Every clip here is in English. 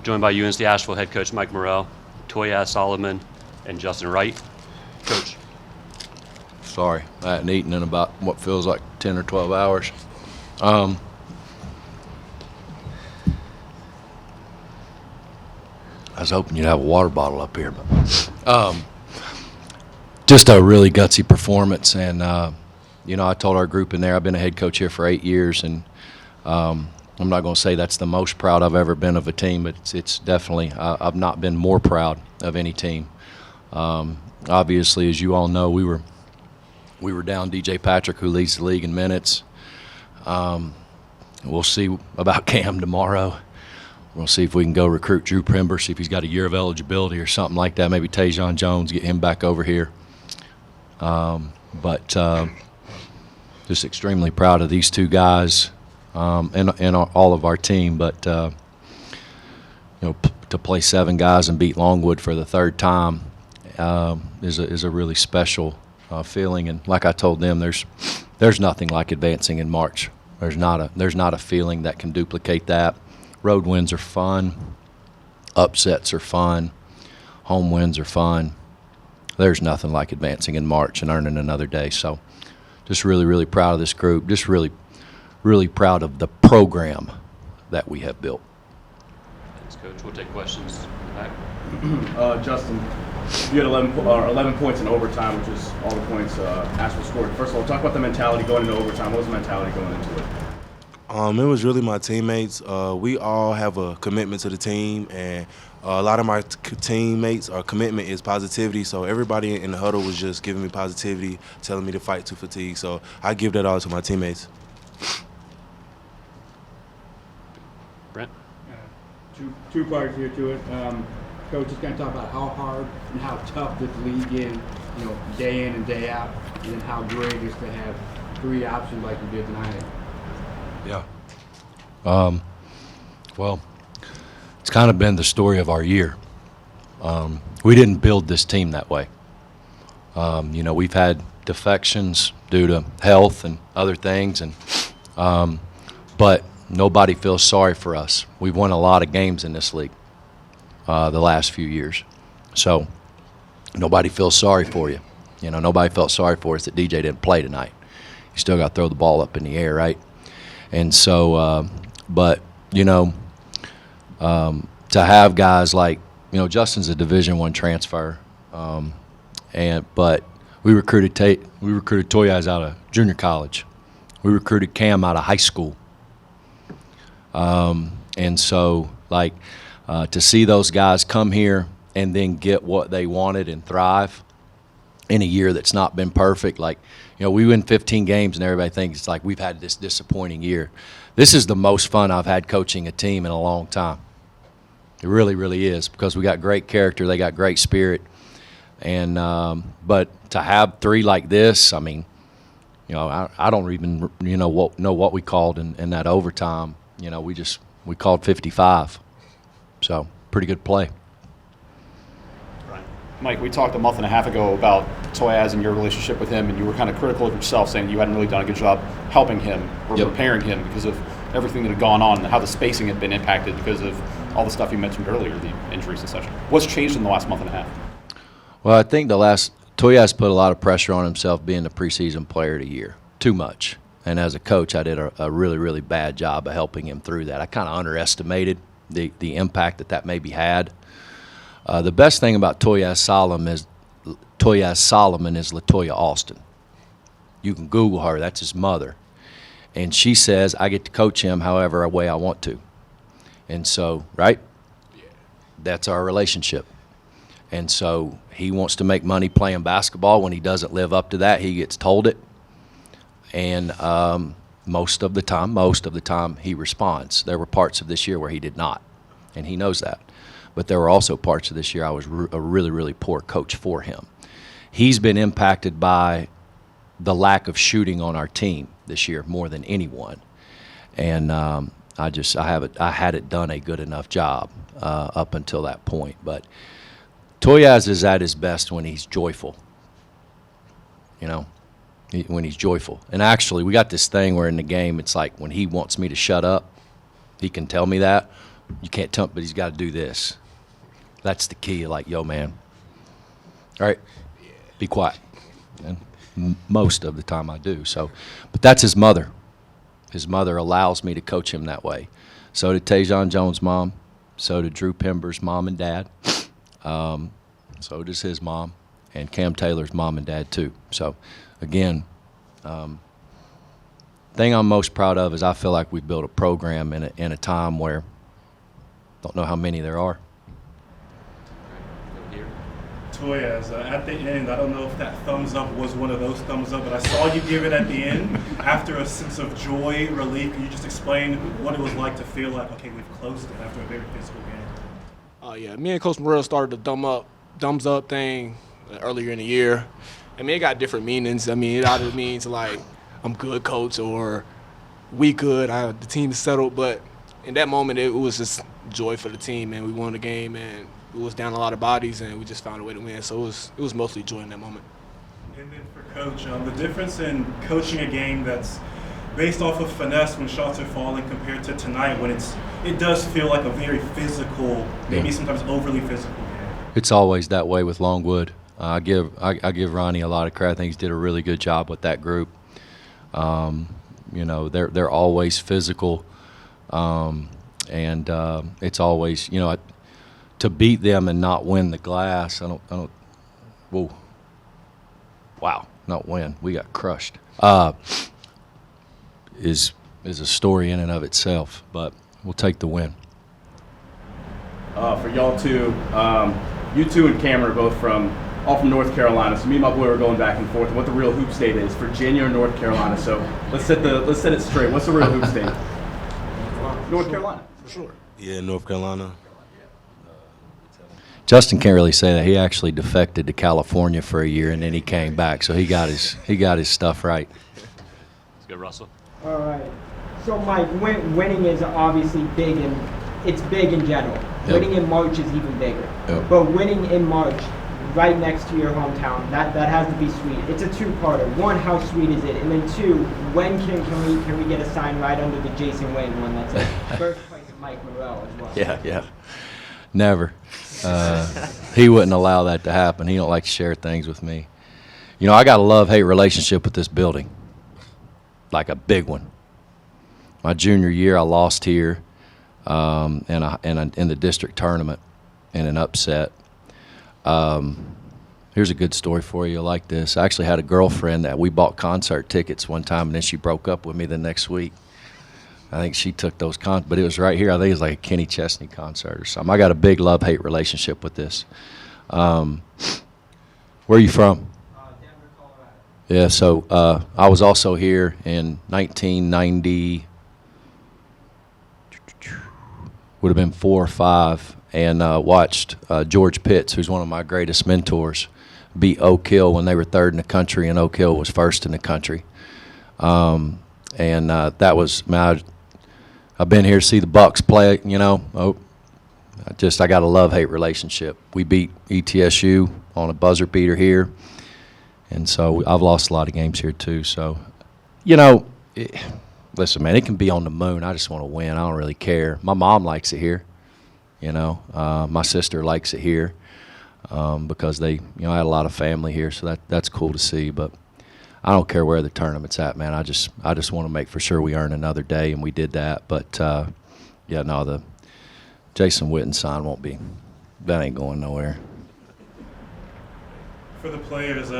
joined by UNC Asheville head coach Mike Morrell, Toyaz Solomon, and Justin Wright. Coach. Sorry, I hadn't eaten in about what feels like 10 or 12 hours. I was hoping you'd have a water bottle up here, but just a really gutsy performance. And I told our group in there, I've been a head coach here for 8 years, and I'm not going to say that's the most proud I've ever been of a team, but it's definitely I've not been more proud of any team. Obviously, as you all know, we were down DJ Patrick, who leads the league in minutes. We'll see about Cam tomorrow. We'll see if we can go recruit Drew Primber, see if he's got a year of eligibility or something like that. Maybe Tajon Jones, get him back over here. But just extremely proud of these two guys and all of our team. But to play 7 guys and beat Longwood for the 3rd time is a really special feeling. And like I told them, there's nothing like advancing in March. There's not a feeling that can duplicate that. Road wins are fun. Upsets are fun. Home wins are fun. There's nothing like advancing in March and earning another day. So just really, really proud of this group. Just really, really proud of the program that we have built. Thanks, Coach. We'll take questions in the back. Justin, you had 11 points in overtime, which is all the points Asheville scored. First of all, talk about the mentality going into overtime. What was the mentality going into it? It was really my teammates. We all have a commitment to the team, and a lot of my teammates, our commitment is positivity. So everybody in the huddle was just giving me positivity, telling me to fight to fatigue. So I give that all to my teammates. Brent? Two parts here to it. Coach, just kind of talk about how hard and how tough this league is, day in and day out, and then how great it is to have 3 options like we did tonight. Yeah. Well, it's kind of been the story of our year. We didn't build this team that way. We've had defections due to health and other things, but nobody feels sorry for us. We've won a lot of games in this league the last few years. So nobody feels sorry for you. Nobody felt sorry for us that DJ didn't play tonight. You still got to throw the ball up in the air, right? And so, to have guys like, Justin's a Division I transfer, but we recruited Toyaz out of junior college. We recruited Cam out of high school. And so, to see those guys come here and then get what they wanted and thrive in a year that's not been perfect, we win 15 games and everybody thinks it's like we've had this disappointing year. This is the most fun I've had coaching a team in a long time. It really, really is, because we got great character, they got great spirit, and but to have 3 like this, I mean, I don't even know what we called in that overtime. We called 55, so pretty good play. Mike, we talked a month and a half ago about Toyaz and your relationship with him, and you were kind of critical of yourself, saying you hadn't really done a good job helping him or preparing him because of everything that had gone on and how the spacing had been impacted because of all the stuff you mentioned earlier, the injuries and such. What's changed in the last month and a half? Well, I think Toyaz put a lot of pressure on himself being the preseason player of the year, too much. And as a coach, I did a really, really bad job of helping him through that. I kind of underestimated the impact that maybe had. The best thing about Toyaz Solomon is LaToya Austin. You can Google her. That's his mother. And she says, I get to coach him however way I want to. And so, right? That's our relationship. And so he wants to make money playing basketball. When he doesn't live up to that, he gets told it. And most of the time he responds. There were parts of this year where he did not, and he knows that. But there were also parts of this year I was a really, really poor coach for him. He's been impacted by the lack of shooting on our team this year more than anyone. And I hadn't done a good enough job up until that point. But Toyaz is at his best when he's joyful. When he's joyful. And actually, we got this thing where in the game, it's like when he wants me to shut up, he can tell me that. You can't tell him, but he's got to do this. That's the key. Like, yo, man. All right, be quiet. And most of the time I do. So, but that's his mother. His mother allows me to coach him that way. So did Tajon Jones' mom. So did Drew Pember's mom and dad. So does his mom, and Cam Taylor's mom and dad too. So, again, thing I'm most proud of is I feel like we built a program in a time where don't know how many there are. Toyaz, at the end, I don't know if that thumbs up was one of those thumbs up, but I saw you give it at the end after a sense of joy, relief. Can you just explain what it was like to feel like, okay, we've closed it after a very physical game? Yeah, me and Coach Morrell started the thumbs up thing earlier in the year. I mean, it got different meanings. I mean, it either means like, I'm good, coach, or we good, the team is settled. But in that moment, it was just joy for the team, and we won the game, and it was down a lot of bodies, and we just found a way to win. So it was mostly joy in that moment. And then for Coach, the difference in coaching a game that's based off of finesse when shots are falling compared to tonight when it does feel like a very physical, maybe sometimes overly physical game. It's always that way with Longwood. I give Ronnie a lot of credit. I think he did a really good job with that group. You know, they're always physical, and it's always, you know, to beat them and not win the glass. Whoa, wow, not win. We got crushed. Is a story in and of itself, but we'll take the win. For y'all two, you two and Cameron are both all from North Carolina. So me and my boy were going back and forth on what the real hoop state is, Virginia or North Carolina. So let's set it straight. What's the real hoop state? North Carolina, for sure. Yeah, North Carolina. Justin can't really say that. He actually defected to California for a year, and then he came back. So he got his stuff right. Let's go, Russell. All right. So, Mike, winning is obviously big, and it's big in general. Yep. Winning in March is even bigger. Yep. But winning in March, right next to your hometown, that has to be sweet. It's a two-parter. One, how sweet is it? And then two, when can we get a sign right under the Jason Wayne one that's a first place of Mike Morrell as well? Yeah. Never. He wouldn't allow that to happen. He don't like to share things with me. You know, I got a love-hate relationship with this building, like a big one. My junior year, I lost here in the district tournament in an upset. Here's a good story for you like this. I actually had a girlfriend that we bought concert tickets one time, and then she broke up with me the next week. I think she took those but it was right here. I think it was like a Kenny Chesney concert or something. I got a big love-hate relationship with this. Where are you from? Denver, Colorado. Yeah, so I was also here in 1990, would have been 4 or 5, and watched George Pitts, who's one of my greatest mentors, beat Oak Hill when they were 3rd in the country, and Oak Hill was 1st in the country. And that was, I've been here to see the Bucks play, you know. I got a love-hate relationship. We beat ETSU on a buzzer beater here, and so I've lost a lot of games here too. So, you know, listen, man, it can be on the moon. I just want to win. I don't really care. My mom likes it here, you know. My sister likes it here because I had a lot of family here, so that's cool to see. But I don't care where the tournament's at, man. I just want to make for sure we earn another day, and we did that. But the Jason Witten sign won't be. That ain't going nowhere. For the players,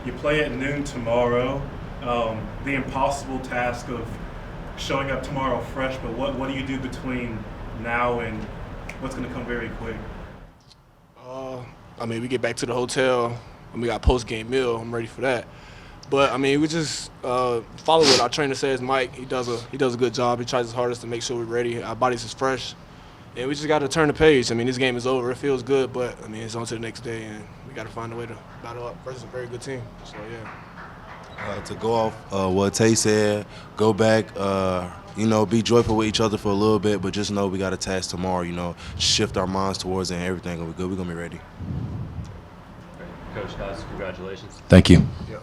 you play at noon tomorrow. The impossible task of showing up tomorrow fresh, but what do you do between now and what's going to come very quick? We get back to the hotel, and we got post-game meal. I'm ready for that. But, we just follow what our trainer says. Mike, he does a good job. He tries his hardest to make sure we're ready. Our bodies is fresh. And we just got to turn the page. This game is over. It feels good, but, it's on to the next day, and we got to find a way to battle up versus a very good team. So, yeah. To go off what Tay said, go back, be joyful with each other for a little bit, but just know we got a task tomorrow, shift our minds towards it, and everything will be good. We're going to be ready. Coach, guys, congratulations. Thank you. Yep.